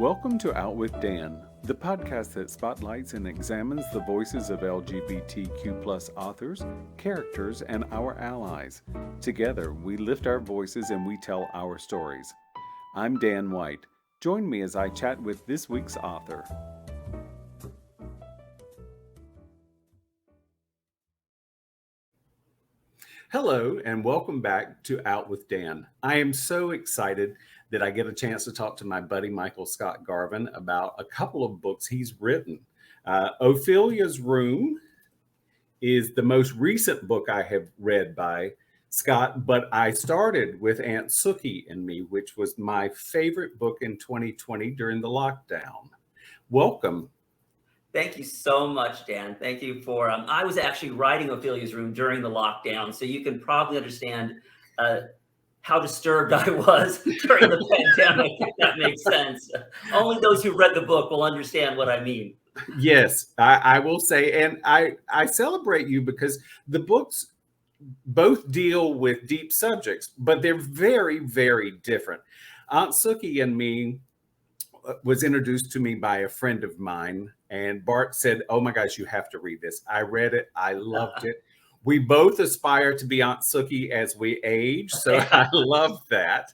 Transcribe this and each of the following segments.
Welcome to Out with Dan, the podcast that spotlights and examines the voices of LGBTQ+ authors, characters, and our allies. Together, we lift our voices and we tell our stories. I'm Dan White. Join me as I chat with this week's author. Hello, and welcome back to Out with Dan. I am so excited that I get a chance to talk to my buddy Michael Scott Garvin about a couple of books he's written. Ophelia's Room is the most recent book I have read by Scott, but I started with Aunt Sookie Me, which was my favorite book in 2020 during the lockdown. Welcome. Thank you so much, Dan. Thank you for, I was actually writing Ophelia's Room during the lockdown, so you can probably understand how disturbed I was during the pandemic, if that makes sense. Only those who read the book will understand what I mean. Yes, I will say, and I celebrate you because the books both deal with deep subjects, but they're very, very different. Aunt Sookie Me was introduced to me by a friend of mine, and Bart said, "Oh my gosh, you have to read this." I read it. I loved it. We both aspire to be Aunt Sookie as we age, so I love that.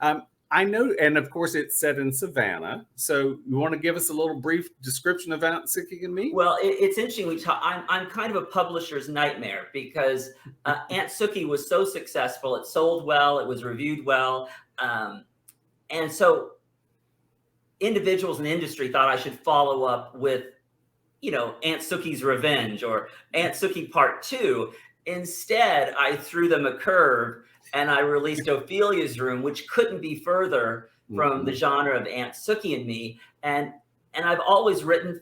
I know, and of course it's set in Savannah. So you want to give us a little brief description of Aunt Sookie Me? Well, it's interesting. I'm kind of a publisher's nightmare because Aunt Sookie was so successful. It sold well. It was reviewed well. And so individuals in the industry thought I should follow up with, Aunt Sookie's Revenge or Aunt Sookie Part 2. Instead, I threw them a curve and I released Ophelia's Room, which couldn't be further from the genre of Aunt Sookie Me. And I've always written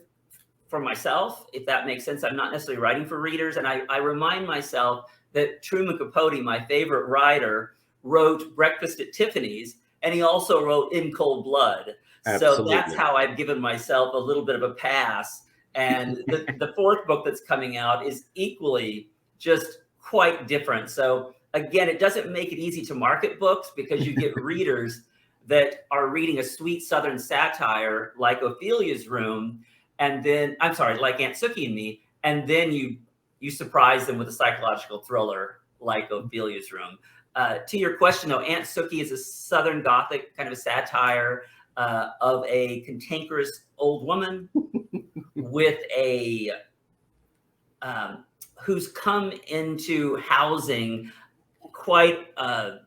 for myself, if that makes sense. I'm not necessarily writing for readers. And I remind myself that Truman Capote, my favorite writer, wrote Breakfast at Tiffany's, and he also wrote In Cold Blood. Absolutely. So that's how I've given myself a little bit of a pass. And the fourth book that's coming out is equally just quite different. So again, it doesn't make it easy to market books because you get readers that are reading a sweet Southern satire like Ophelia's Room, and then, like Aunt Sookie Me, and then you surprise them with a psychological thriller like Ophelia's Room. To your question though, Aunt Sookie is a Southern Gothic kind of a satire of a cantankerous old woman with a who's come into housing quite an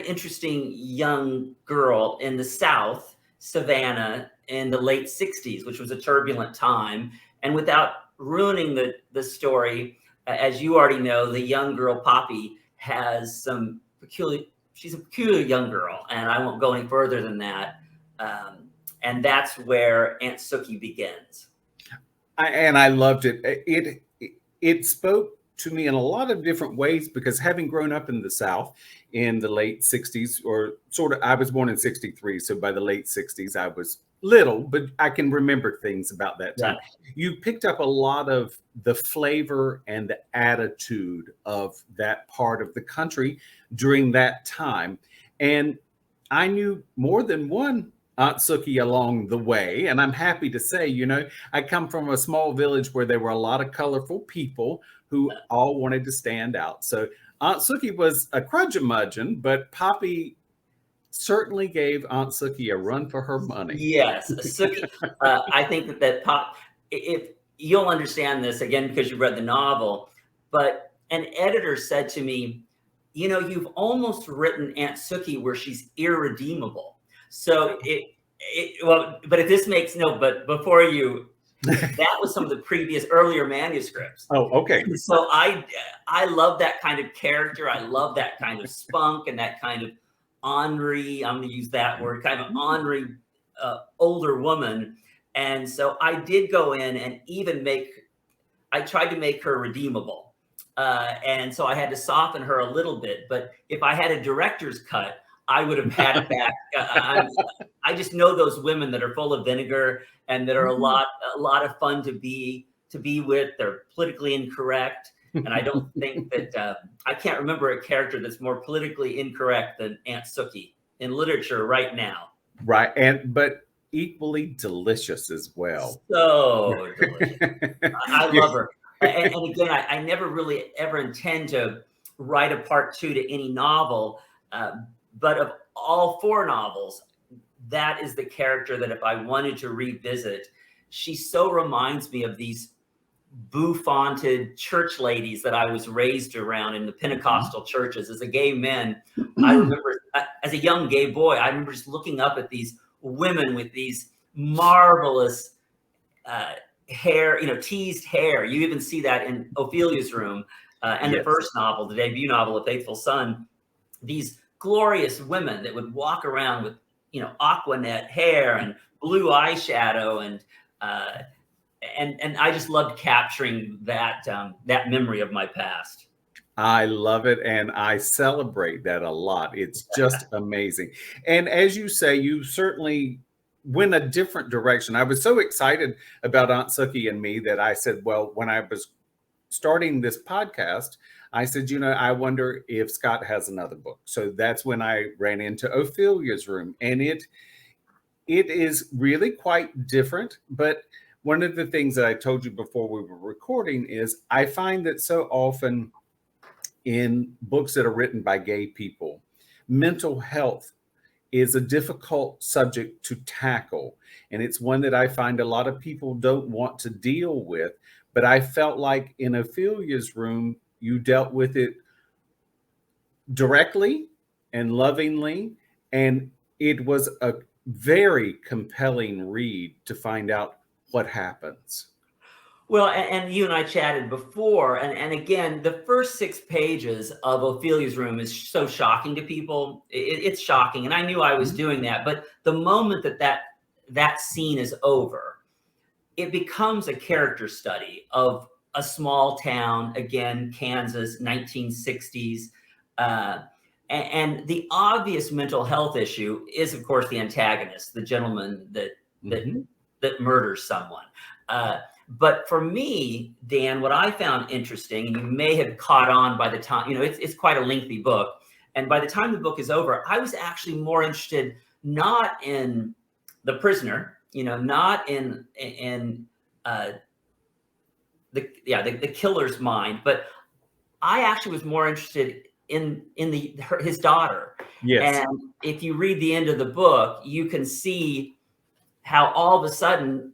interesting young girl in the South, Savannah, in the late 60s, which was a turbulent time. And without ruining the story, as you already know, the young girl Poppy has some she's a peculiar young girl, and I won't go any further than that. And that's where Aunt Sookie begins. I loved it. It spoke to me in a lot of different ways because having grown up in the South in the late 60s, or sort of, I was born in 63. So by the late 60s, I was little, but I can remember things about that time. Yeah. You picked up a lot of the flavor and the attitude of that part of the country during that time. And I knew more than one Aunt Sookie along the way. And I'm happy to say, I come from a small village where there were a lot of colorful people who all wanted to stand out. So Aunt Sookie was a curmudgeon, but Poppy certainly gave Aunt Sookie a run for her money. Yes, Sookie. I think that Pop, if you'll understand this again, because you read the novel, but an editor said to me, you've almost written Aunt Sookie where she's irredeemable. So but if this makes but before you, that was some of the previous earlier manuscripts. Oh, okay. So I love that kind of character. I love that kind of spunk and that kind of ornery, I'm going to use that word, kind of ornery older woman. And so I did go in and even I tried to make her redeemable. And so I had to soften her a little bit. But if I had a director's cut, I would have had it back. I just know those women that are full of vinegar and that are a lot of fun to be with. They're politically incorrect. And I don't think that I can't remember a character that's more politically incorrect than Aunt Sookie in literature right now. Right. But equally delicious as well. So delicious. I Yeah. love her. And again, I never really ever intend to write a part two to any novel, uh, but of all four novels, that is the character that if I wanted to revisit, she so reminds me of these bouffanted church ladies that I was raised around in the Pentecostal churches as a gay man. I remember as a young gay boy, I remember just looking up at these women with these marvelous uh, hair, teased hair. You even see that in Ophelia's room and the Yes. first novel, the debut novel, A Faithful Son. These glorious women that would walk around with, aquanet hair and blue eyeshadow, uh, and I just loved capturing that memory of my past. I love it and I celebrate that a lot. It's just amazing. And as you say, you certainly went a different direction. I was so excited about Aunt Sookie and Me that I said, well, when I was starting this podcast, I said, I wonder if Scott has another book. So that's when I ran into Ophelia's room, and it is really quite different. But one of the things that I told you before we were recording is I find that so often in books that are written by gay people, mental health is a difficult subject to tackle. And it's one that I find a lot of people don't want to deal with. But I felt like in Ophelia's room, you dealt with it directly and lovingly. And it was a very compelling read to find out what happens. Well, and you and I chatted before, and again, the first 6 pages of Ophelia's room is so shocking to people. It's shocking, and I knew I was doing that. But the moment that scene is over, it becomes a character study of a small town, again, Kansas, 1960s. And the obvious mental health issue is, of course, the antagonist, the gentleman that that murders someone. But for me, Dan, what I found interesting, and you may have caught on by the time, it's quite a lengthy book. And by the time the book is over, I was actually more interested not in the prisoner, not in the killer's mind, but I actually was more interested in his daughter. Yes. And if you read the end of the book, you can see how all of a sudden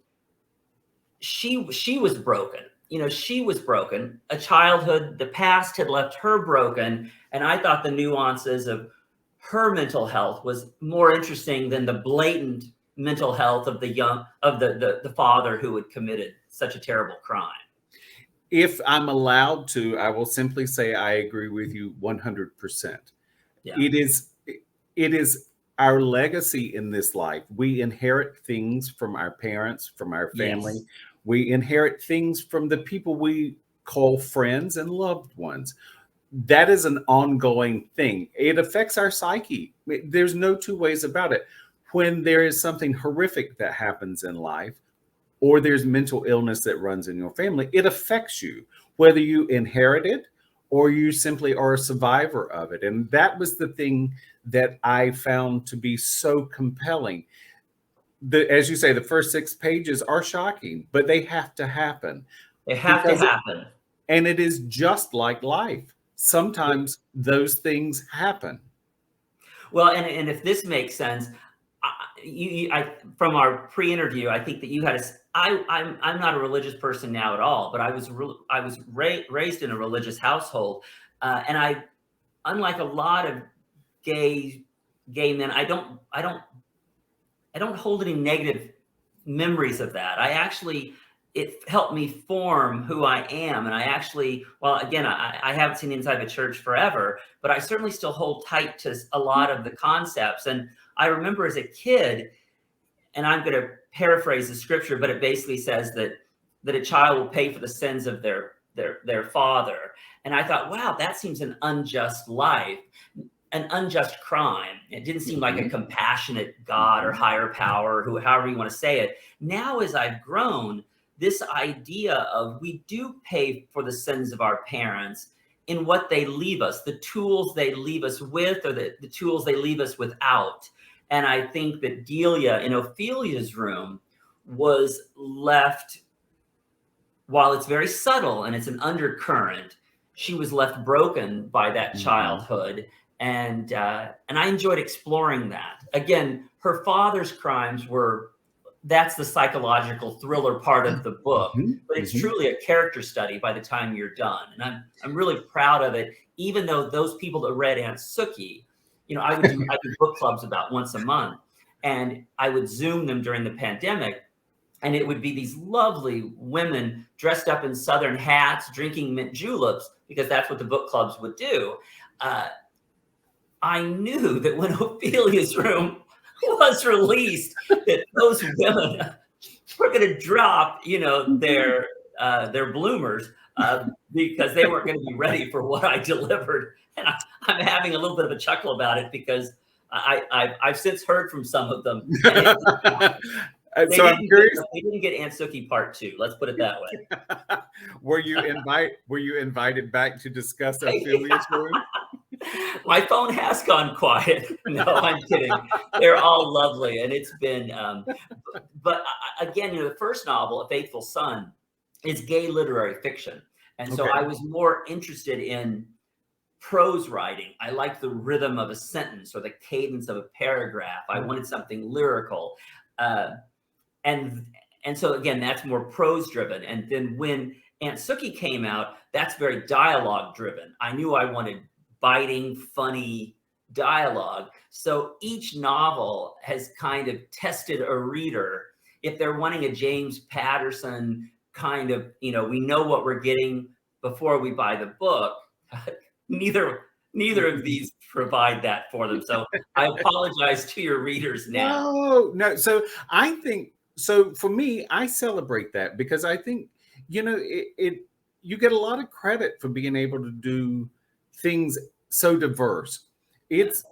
she was broken. She was broken. A childhood, the past had left her broken. And I thought the nuances of her mental health was more interesting than the blatant mental health of the father who had committed such a terrible crime. If I'm allowed to, I will simply say I agree with you 100%. Yeah. It is our legacy in this life. We inherit things from our parents, from our family. Yes. We inherit things from the people we call friends and loved ones. That is an ongoing thing. It affects our psyche. There's no two ways about it. When there is something horrific that happens in life, or there's mental illness that runs in your family, it affects you, whether you inherit it or you simply are a survivor of it. And that was the thing that I found to be so compelling. As you say, the first 6 pages are shocking, but they have to happen. They have to happen. And it is just like life. Sometimes those things happen. Well, and if this makes sense, from our pre-interview, I think that you had I'm not a religious person now at all, but I was raised in a religious household, and unlike a lot of gay men, I don't hold any negative memories of that. It helped me form who I am. And well, again, I haven't seen the inside of a church forever, but I certainly still hold tight to a lot of the concepts. And I remember as a kid, and I'm going to paraphrase the scripture, but it basically says that a child will pay for the sins of their father. And I thought, wow, that seems an unjust life, an unjust crime. It didn't seem like a compassionate God or higher power, however you want to say it. Now, as I've grown, this idea of we do pay for the sins of our parents in what they leave us, the tools they leave us with, or the tools they leave us without. And I think that Delia in Ophelia's room was left, while it's very subtle and it's an undercurrent, she was left broken by that childhood. And I enjoyed exploring that. Again, her father's crimes were, that's the psychological thriller part of the book, but it's truly a character study by the time you're done. And I'm really proud of it, even though those people that read Aunt Sookie, you know, I do book clubs about once a month, and I would Zoom them during the pandemic. And it would be these lovely women dressed up in Southern hats, drinking mint juleps, because that's what the book clubs would do. I knew that when Ophelia's room was released, that those women were going to drop, you know, their bloomers, because they weren't going to be ready for what I delivered. And I'm having a little bit of a chuckle about it, because I've since heard from some of them. So I'm curious. They didn't get Aunt Sookie Part 2. Let's put it that way. Were you invited back to discuss Ophelia's room? My phone has gone quiet. No, I'm kidding. They're all lovely, and it's been. But again, you know, the first novel, A Faithful Son, is gay literary fiction, and so I was more interested in prose writing. I like the rhythm of a sentence or the cadence of a paragraph. I wanted something lyrical. And so again, that's more prose driven. And then when Aunt Sookie came out, that's very dialogue driven. I knew I wanted biting, funny dialogue. So each novel has kind of tested a reader. If they're wanting a James Patterson kind of, you know, we know what we're getting before we buy the book. Neither of these provide that for them. So I apologize to your readers now. No. So I think, so for me, I celebrate that, because I think, you know, you get a lot of credit for being able to do things so diverse. It's,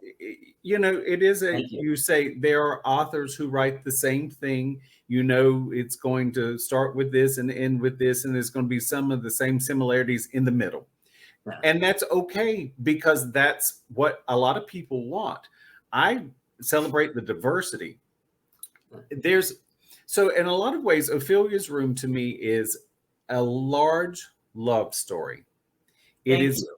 you know, it is you say there are authors who write the same thing. You know, it's going to start with this and end with this, and there's going to be some of the same similarities in the middle. And that's okay, because that's what a lot of people want. I celebrate the diversity. So in a lot of ways, Ophelia's Room to me is a large love story. It is,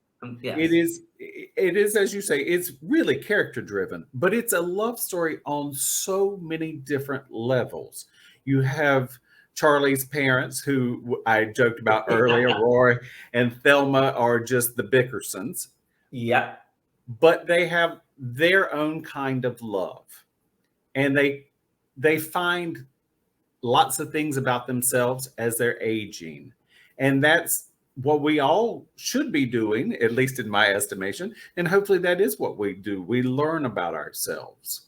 as you say, it's really character driven, but it's a love story on so many different levels. You have Charlie's parents, who I joked about earlier, Roy and Thelma, are just the Bickersons. Yeah. But they have their own kind of love. And they find lots of things about themselves as they're aging. And that's what we all should be doing, at least in my estimation. And hopefully that is what we do. We learn about ourselves.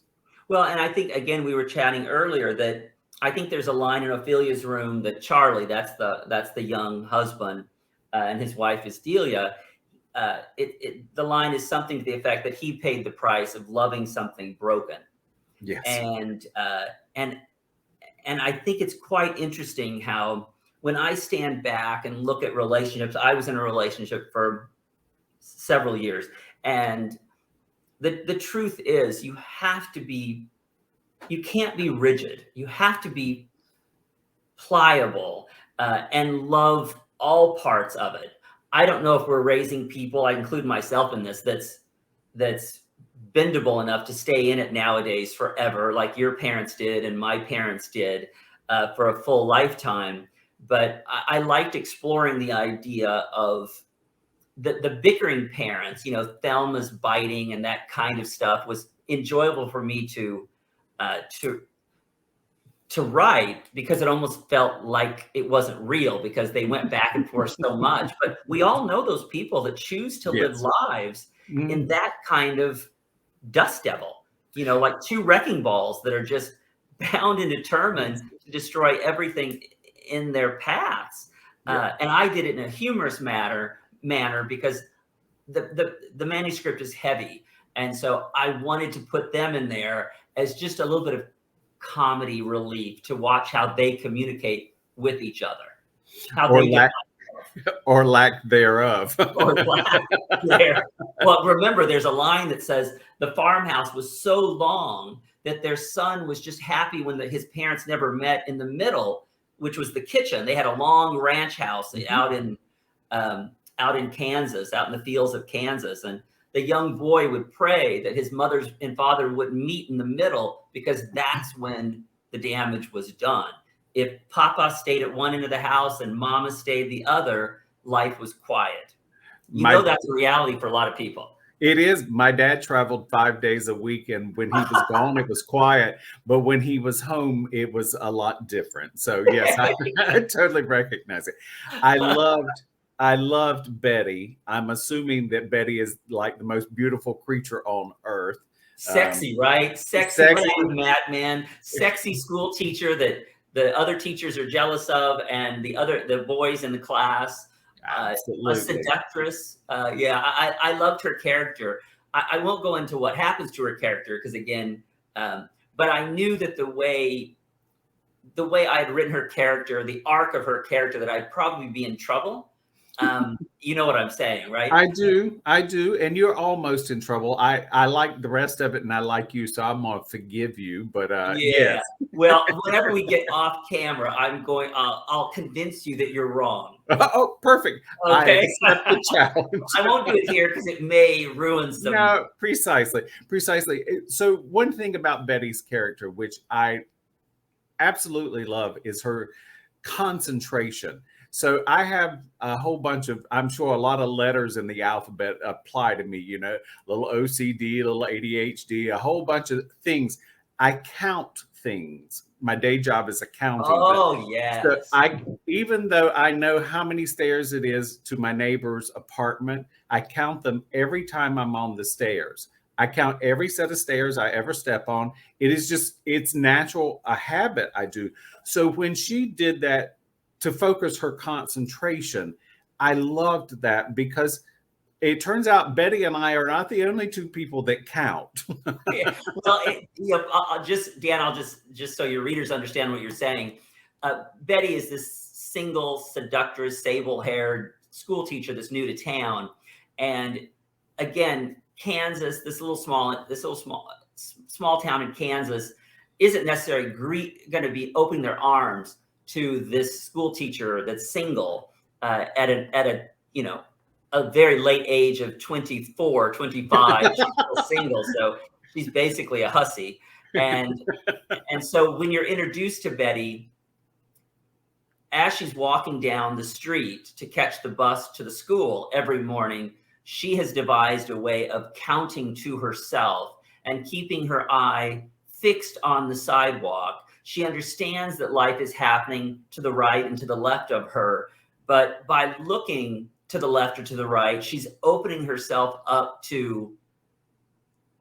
Well, and I think, again, we were chatting earlier that I think there's a line in Ophelia's room that Charlie, that's the young husband, and his wife is Delia. The line is something to the effect that he paid the price of loving something broken. Yes. And I think it's quite interesting how, when I stand back and look at relationships, I was in a relationship for several years, and the truth is, you can't be rigid. You have to be pliable and love all parts of it. I don't know if we're raising people, I include myself in this, that's bendable enough to stay in it nowadays forever, like your parents did and my parents did, for a full lifetime. But I liked exploring the idea of the bickering parents, you know, Thelma's biting and that kind of stuff was enjoyable for me to write, because it almost felt like it wasn't real, because they went back and forth so much. But we all know those people that choose to live lives in that kind of dust devil, you know, like two wrecking balls that are just bound and determined to destroy everything in their paths. And I did it in a humorous manner because the manuscript is heavy. And so I wanted to put them in there as just a little bit of comedy relief to watch how they communicate with each other. or lack thereof. or lack there. Well, remember, there's a line that says the farmhouse was so long that their son was just happy when his parents never met in the middle, which was the kitchen. They had a long ranch house out in Kansas, out in the fields of Kansas, and the young boy would pray that his mother and father would meet in the middle, because that's when the damage was done. If Papa stayed at one end of the house and Mama stayed the other, life was quiet. You know, that's a reality for a lot of people. It is. My dad traveled 5 days a week, and when he was gone, it was quiet. But when he was home, it was a lot different. So yes, I totally recognize it. I loved Betty. I'm assuming that Betty is like the most beautiful creature on earth. Sexy, right? Sexy. Madman. Sexy school teacher that the other teachers are jealous of, and the boys in the class. A seductress. I loved her character. I won't go into what happens to her character, because again, but I knew that the way I had written her character, the arc of her character, that I'd probably be in trouble. You know what I'm saying, right? I do. And you're almost in trouble. I like the rest of it, and I like you, so I'm gonna forgive you. But yes. Well, whenever we get off camera, I'll convince you that you're wrong. Oh, perfect. Okay. I accept the challenge. I won't do it here because it may ruin some. No, precisely. So one thing about Betty's character, which I absolutely love, is her concentration. So I have a whole bunch of, I'm sure a lot of letters in the alphabet apply to me, you know, little OCD, little ADHD, a whole bunch of things. I count things. My day job is accounting. Oh, yes. So even though I know how many stairs it is to my neighbor's apartment, I count them every time I'm on the stairs. I count every set of stairs I ever step on. It is just, it's natural, a habit I do. So when she did that, to focus her concentration, I loved that, because it turns out Betty and I are not the only two people that count. Yeah. Well, I'll just so your readers understand what you're saying. Betty is this single, seductress, sable-haired school teacher that's new to town, and again, Kansas, this little small town in Kansas, isn't necessarily going to be opening their arms to this school teacher that's single at a very late age of 24, 25. She's still single, so she's basically a hussy. And so when you're introduced to Betty, as she's walking down the street to catch the bus to the school every morning, she has devised a way of counting to herself and keeping her eye fixed on the sidewalk. She understands that life is happening to the right and to the left of her, but by looking to the left or to the right, she's opening herself up to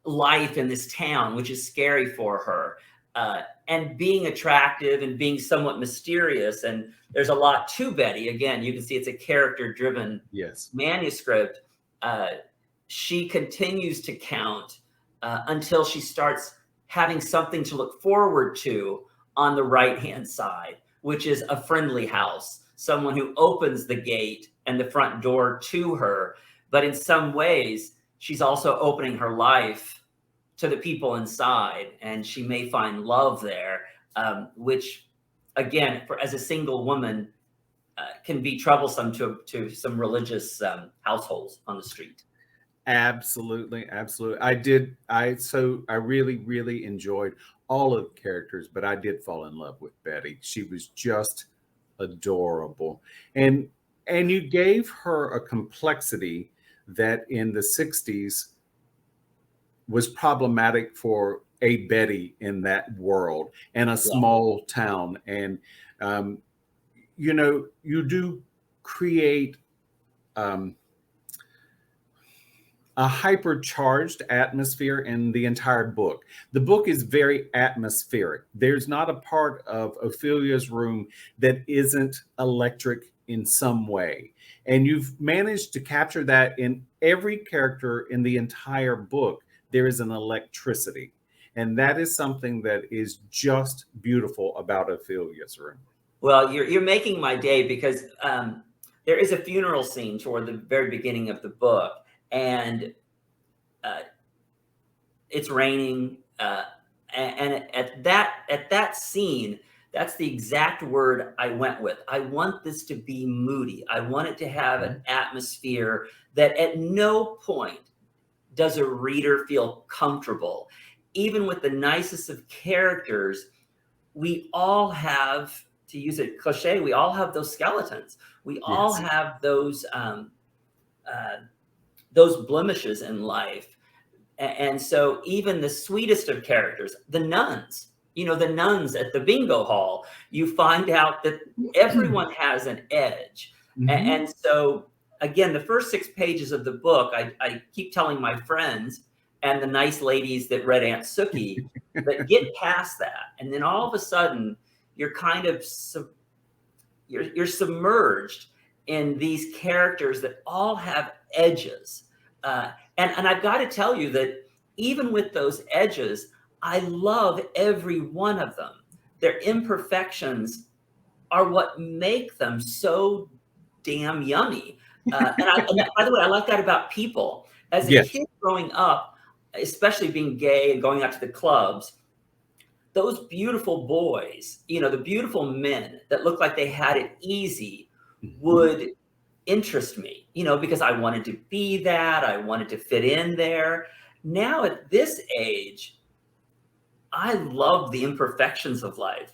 life in this town, which is scary for her, and being attractive and being somewhat mysterious. And there's a lot to Betty. Again, you can see it's a character-driven manuscript. She continues to count until she starts having something to look forward to on the right-hand side, which is a friendly house, someone who opens the gate and the front door to her. But in some ways, she's also opening her life to the people inside, and she may find love there, which, again, as a single woman, can be troublesome to some religious households on the street. Absolutely. I really, really enjoyed all of the characters, but I did fall in love with Betty. She was just adorable. And you gave her a complexity that in the 60s was problematic for a Betty in that world and a small town. And, you do create a hypercharged atmosphere in the entire book. The book is very atmospheric. There's not a part of Ophelia's room that isn't electric in some way. And you've managed to capture that in every character in the entire book. There is an electricity. And that is something that is just beautiful about Ophelia's room. Well, you're making my day, because there is a funeral scene toward the very beginning of the book, and it's raining, and at that scene, that's the exact word I went with. I want this to be moody. I want it to have an atmosphere that at no point does a reader feel comfortable. Even with the nicest of characters, we all have, to use a cliche, we all have those skeletons. We all have those blemishes in life. And so even the sweetest of characters, the nuns, the nuns at the bingo hall, you find out that everyone has an edge. And so, again, the first 6 pages of the book, I keep telling my friends and the nice ladies that read Aunt Sookie that get past that. And then all of a sudden, you're kind of, you're submerged in these characters that all have edges. And I've got to tell you that even with those edges, I love every one of them. Their imperfections are what make them so damn yummy. And by the way, I like that about people. As a kid growing up, especially being gay and going out to the clubs, those beautiful boys, the beautiful men that looked like they had it easy would interest me, because I wanted to be that. I wanted to fit in there. Now at this age, I love the imperfections of life.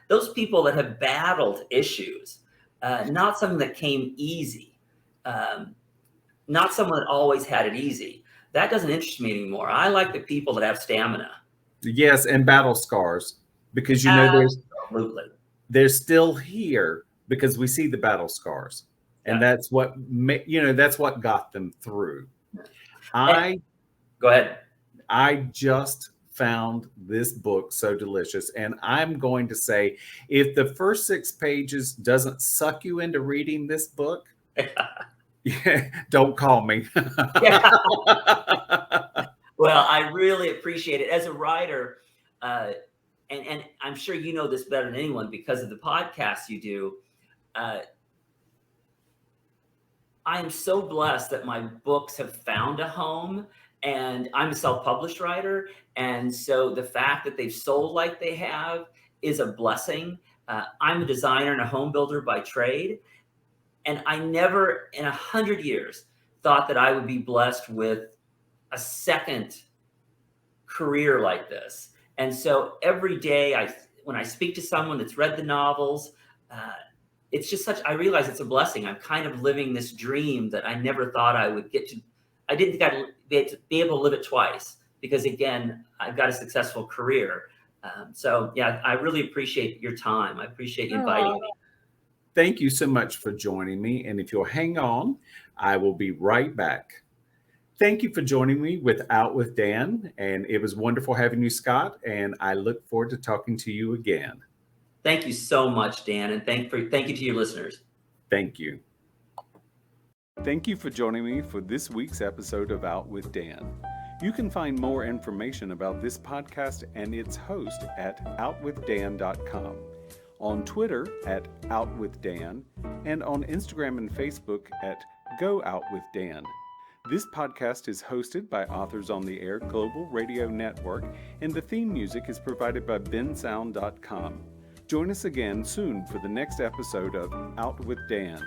Those people that have battled issues, not something that came easy, not someone that always had it easy. That doesn't interest me anymore. I like the people that have stamina. Yes, and battle scars, because they're still here because we see the battle scars, and that's what that's what got them through. Go ahead. I just found this book so delicious, and I'm going to say, if the first 6 pages doesn't suck you into reading this book, don't call me. Well, I really appreciate it. As a writer, and I'm sure you know this better than anyone because of the podcasts you do, I am so blessed that my books have found a home, and I'm a self-published writer. And so the fact that they've sold like they have is a blessing. I'm a designer and a home builder by trade. And I never in 100 years thought that I would be blessed with a second career like this. And so every day when I speak to someone that's read the novels, it's just I realize it's a blessing. I'm kind of living this dream that I never thought I would get to. I didn't think I'd be able to live it twice because, again, I've got a successful career. So, yeah, I really appreciate your time. I appreciate you inviting me. Thank you so much for joining me. And if you'll hang on, I will be right back. Thank you for joining me with Out with Dan. And it was wonderful having you, Scott. And I look forward to talking to you again. Thank you so much, Dan. And thank you to your listeners. Thank you. Thank you for joining me for this week's episode of Out with Dan. You can find more information about this podcast and its host at outwithdan.com, on Twitter at OutWithDan, and on Instagram and Facebook at GoOutWithDan. This podcast is hosted by Authors on the Air Global Radio Network, and the theme music is provided by bensound.com. Join us again soon for the next episode of Out with Dan.